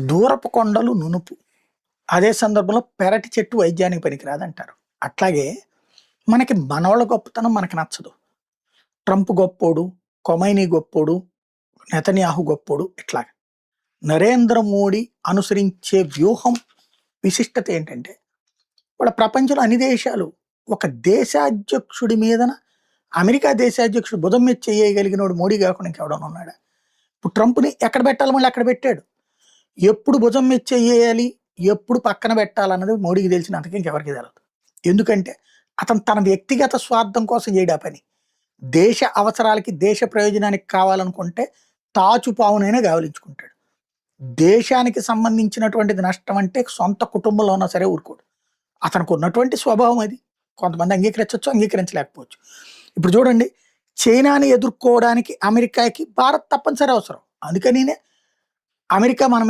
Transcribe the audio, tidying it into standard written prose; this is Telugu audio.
దూరపు కొండలు నునుపు. అదే సందర్భంలో పెరటి చెట్టు వైద్యానికి పనికిరాదంటారు. అట్లాగే మనకి మనోళ్ళ గొప్పతనం మనకి నచ్చదు. ట్రంప్ గొప్పోడు, కొమైనీ గొప్పోడు, నెతన్యాహు గొప్పోడు ఇట్లాగా. నరేంద్ర మోడీ అనుసరించే వ్యూహం విశిష్టత ఏంటంటే, వాళ్ళ ప్రపంచంలో అన్ని దేశాలు ఒక దేశాధ్యక్షుడి మీదన అమెరికా దేశాధ్యక్షుడు భుజం మీద చేయగలిగినోడు మోడీ కాకుండా ఇంకెవడన్నా ఉన్నాడా? ఇప్పుడు ట్రంప్‌ని ఎక్కడ పెట్టాలో మళ్ళీ అక్కడ పెట్టాడు. ఎప్పుడు భుజం మీద చెయ్యేయాలి, ఎప్పుడు పక్కన పెట్టాలన్నది మోడీకి తెలిసినంతకి ఇంకెవరికీ తెలవదు. ఎందుకంటే అతను తన వ్యక్తిగత స్వార్థం కోసం చేయడు ఆ పని. దేశ అవసరాలకి, దేశ ప్రయోజనానికి కావాలనుకుంటే తాచుపావునైనా గావలించుకుంటాడు. దేశానికి సంబంధించినటువంటిది నష్టం అంటే సొంత కుటుంబంలో ఉన్నా సరే ఊరుకోడు. అతనికి ఉన్నటువంటి స్వభావం అది. కొంతమంది అంగీకరించొచ్చు, అంగీకరించలేకపోవచ్చు. ఇప్పుడు చూడండి, చైనాని ఎదుర్కోవడానికి అమెరికాకి భారత్ తప్పనిసరి అవసరం. అందుకనినే అమెరికా మన మీద